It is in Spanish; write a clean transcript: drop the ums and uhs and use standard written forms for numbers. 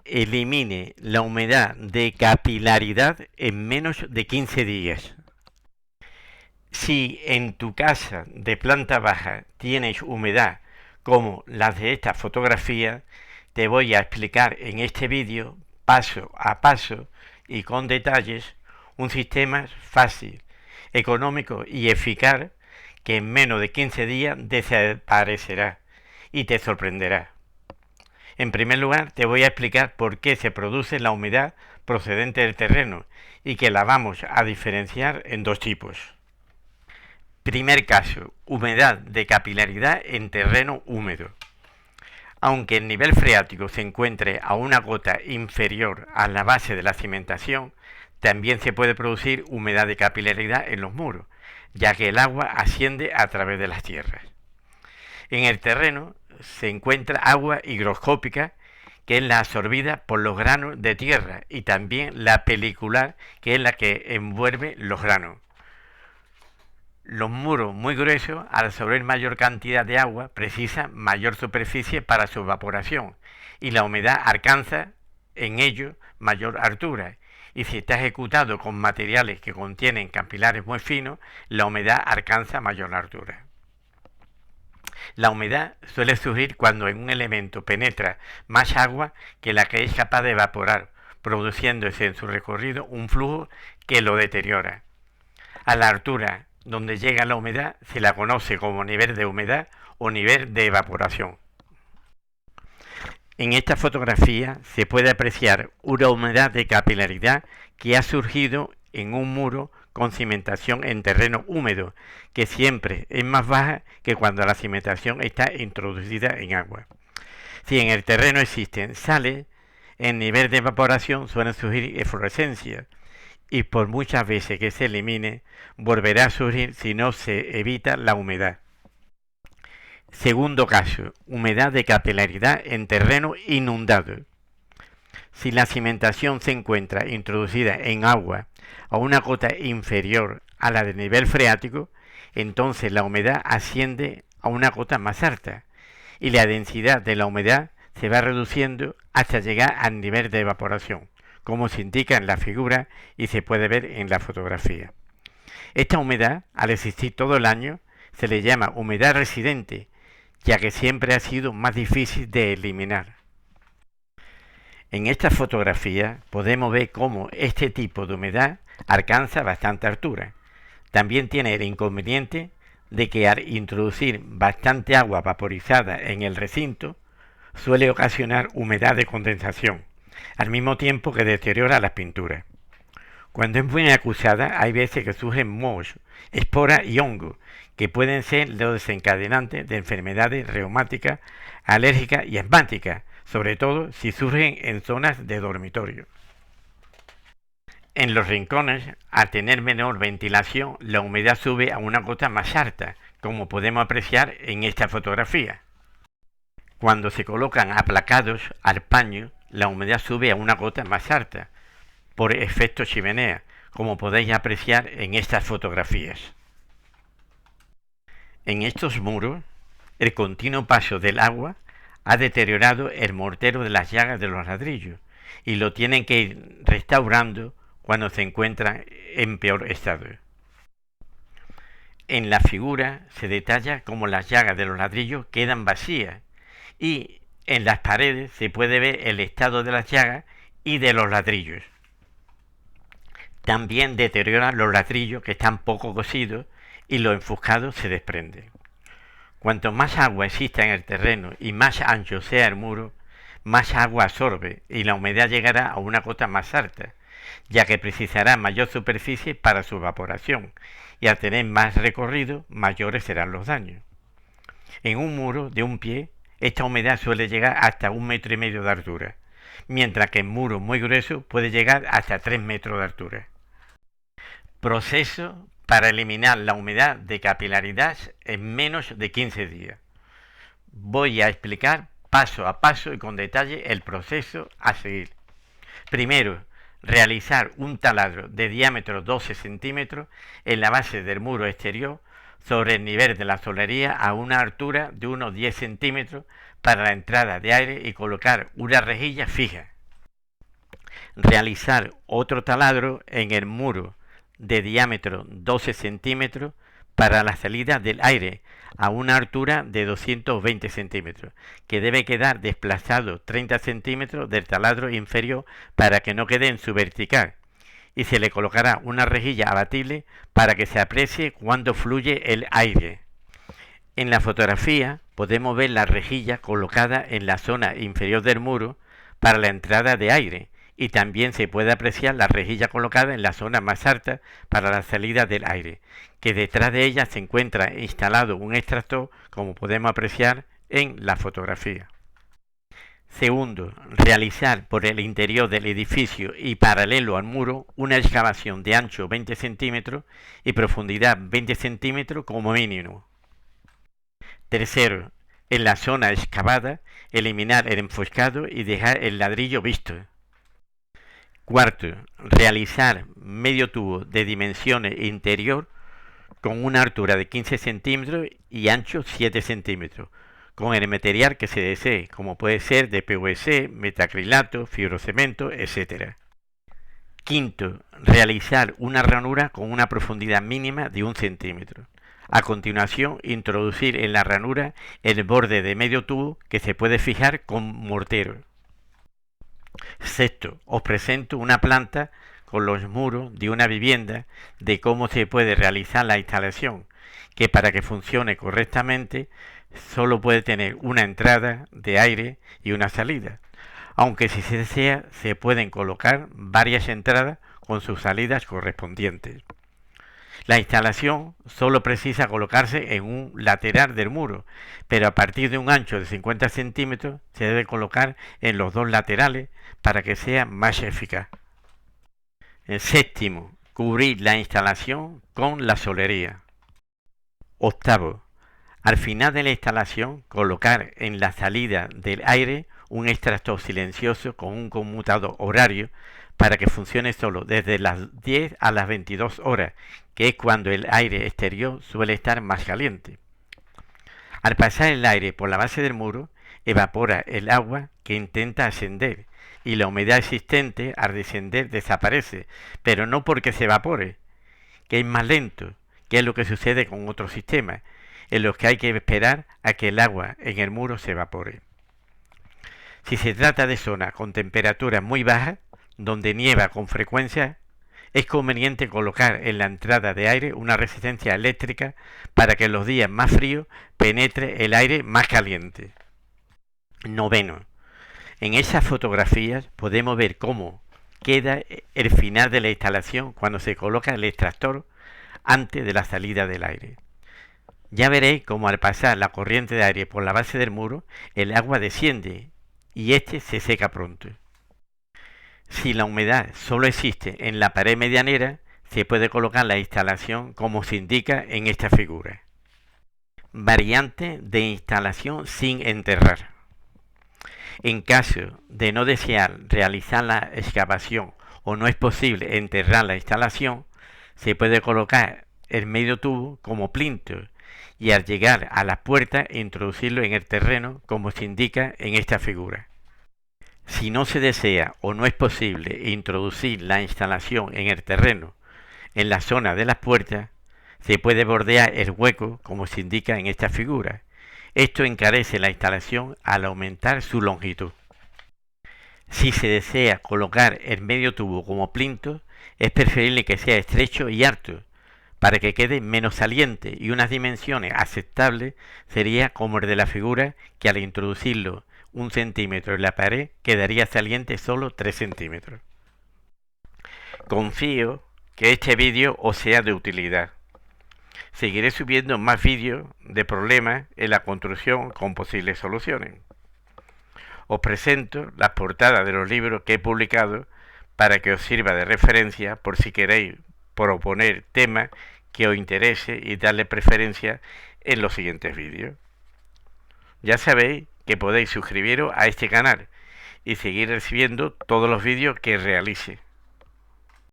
elimine la humedad de capilaridad en menos de 15 días. Si en tu casa de planta baja tienes humedad como las de esta fotografía, te voy a explicar en este vídeo, paso a paso y con detalles, un sistema fácil, económico y eficaz que en menos de 15 días desaparecerá y te sorprenderá. En primer lugar, te voy a explicar por qué se produce la humedad procedente del terreno y que la vamos a diferenciar en dos tipos. Primer caso, humedad de capilaridad en terreno húmedo. Aunque el nivel freático se encuentre a una cota inferior a la base de la cimentación, también se puede producir humedad de capilaridad en los muros, ya que el agua asciende a través de las tierras. En el terreno se encuentra agua higroscópica, que es la absorbida por los granos de tierra, y también la pelicular, que es la que envuelve los granos. Los muros muy gruesos, al absorber mayor cantidad de agua, precisan mayor superficie para su evaporación, y la humedad alcanza en ellos mayor altura. Y si está ejecutado con materiales que contienen capilares muy finos, la humedad alcanza mayor altura. La humedad suele surgir cuando en un elemento penetra más agua que la que es capaz de evaporar, produciéndose en su recorrido un flujo que lo deteriora. A la altura donde llega la humedad se la conoce como nivel de humedad o nivel de evaporación. En esta fotografía se puede apreciar una humedad de capilaridad que ha surgido en un muro con cimentación en terreno húmedo, que siempre es más baja que cuando la cimentación está introducida en agua. Si en el terreno existen sales, en nivel de evaporación suelen surgir eflorescencias, y por muchas veces que se elimine, volverá a surgir si no se evita la humedad. Segundo caso, humedad de capilaridad en terreno inundado. Si la cimentación se encuentra introducida en agua a una cota inferior a la del nivel freático, entonces la humedad asciende a una cota más alta y la densidad de la humedad se va reduciendo hasta llegar al nivel de evaporación, como se indica en la figura y se puede ver en la fotografía. Esta humedad, al existir todo el año, se le llama humedad residente, ya que siempre ha sido más difícil de eliminar. En esta fotografía podemos ver cómo este tipo de humedad alcanza bastante altura. También tiene el inconveniente de que al introducir bastante agua vaporizada en el recinto, suele ocasionar humedad de condensación, al mismo tiempo que deteriora las pinturas. Cuando es muy acusada, hay veces que surgen mohos, esporas y hongos, que pueden ser los desencadenantes de enfermedades reumáticas, alérgicas y asmáticas, sobre todo si surgen en zonas de dormitorio. En los rincones, al tener menor ventilación, la humedad sube a una cota más alta, como podemos apreciar en esta fotografía. Cuando se colocan aplacados al paño, la humedad sube a una cota más alta, por efecto chimenea, como podéis apreciar en estas fotografías. En estos muros, el continuo paso del agua ha deteriorado el mortero de las llagas de los ladrillos y lo tienen que ir restaurando cuando se encuentran en peor estado. En la figura se detalla cómo las llagas de los ladrillos quedan vacías y en las paredes se puede ver el estado de las llagas y de los ladrillos. También deterioran los ladrillos que están poco cocidos y los enfuscados se desprenden. Cuanto más agua exista en el terreno y más ancho sea el muro, más agua absorbe y la humedad llegará a una cota más alta, ya que precisará mayor superficie para su evaporación y al tener más recorrido, mayores serán los daños. En un muro de un pie, esta humedad suele llegar hasta 1,5 metros de altura, mientras que en muros muy gruesos puede llegar hasta 3 metros de altura. Proceso para eliminar la humedad de capilaridad en menos de 15 días. Voy a explicar paso a paso y con detalle el proceso a seguir. Primero, realizar un taladro de diámetro 12 centímetros en la base del muro exterior sobre el nivel de la solería a una altura de unos 10 centímetros para la entrada de aire y colocar una rejilla fija. realizar otro taladro en el muro de diámetro 12 centímetros para la salida del aire a una altura de 220 centímetros, que debe quedar desplazado 30 centímetros del taladro inferior para que no quede en su vertical, y se le colocará una rejilla abatible para que se aprecie cuando fluye el aire. En la fotografía podemos ver la rejilla colocada en la zona inferior del muro para la entrada de aire, y también se puede apreciar la rejilla colocada en la zona más alta para la salida del aire, que detrás de ella se encuentra instalado un extractor, como podemos apreciar en la fotografía. Segundo, realizar por el interior del edificio y paralelo al muro una excavación de ancho 20 centímetros y profundidad 20 centímetros como mínimo. Tercero, en la zona excavada, eliminar el enfoscado y dejar el ladrillo visto. Cuarto, realizar medio tubo de dimensiones interior con una altura de 15 centímetros y ancho 7 centímetros, con el material que se desee, como puede ser de PVC, metacrilato, fibrocemento, etc. Quinto, realizar una ranura con una profundidad mínima de 1 centímetro. A continuación, introducir en la ranura el borde de medio tubo que se puede fijar con mortero. Sexto, os presento una planta con los muros de una vivienda de cómo se puede realizar la instalación, que para que funcione correctamente solo puede tener una entrada de aire y una salida, aunque si se desea se pueden colocar varias entradas con sus salidas correspondientes. La instalación solo precisa colocarse en un lateral del muro, pero a partir de un ancho de 50 centímetros se debe colocar en los dos laterales para que sea más eficaz. El séptimo, cubrir la instalación con la solería. Octavo, al final de la instalación colocar en la salida del aire un extractor silencioso con un conmutador horario para que funcione solo desde las 10 a las 22 horas, que es cuando el aire exterior suele estar más caliente. Al pasar el aire por la base del muro, evapora el agua que intenta ascender, y la humedad existente al descender desaparece, pero no porque se evapore, que es más lento, que es lo que sucede con otros sistemas, en los que hay que esperar a que el agua en el muro se evapore. Si se trata de zonas con temperaturas muy bajas, donde nieva con frecuencia, es conveniente colocar en la entrada de aire una resistencia eléctrica para que en los días más fríos penetre el aire más caliente. Noveno, en esas fotografías podemos ver cómo queda el final de la instalación cuando se coloca el extractor antes de la salida del aire. Ya veréis cómo al pasar la corriente de aire por la base del muro, el agua desciende y este se seca pronto. Si la humedad solo existe en la pared medianera, se puede colocar la instalación como se indica en esta figura. Variante de instalación sin enterrar. En caso de no desear realizar la excavación o no es posible enterrar la instalación, se puede colocar el medio tubo como plinto y al llegar a la puerta introducirlo en el terreno como se indica en esta figura. Si no se desea o no es posible introducir la instalación en el terreno, en la zona de las puertas, se puede bordear el hueco como se indica en esta figura. Esto encarece la instalación al aumentar su longitud. Si se desea colocar el medio tubo como plinto, es preferible que sea estrecho y alto, para que quede menos saliente, y unas dimensiones aceptables sería como el de la figura, que al introducirlo 1 centímetro en la pared quedaría saliente solo 3 centímetros. Confío que este vídeo os sea de utilidad. Seguiré subiendo más vídeos de problemas en la construcción con posibles soluciones. Os presento las portadas de los libros que he publicado para que os sirva de referencia por si queréis proponer temas que os interese y darle preferencia en los siguientes vídeos. Ya sabéis que podéis suscribiros a este canal y seguir recibiendo todos los vídeos que realice.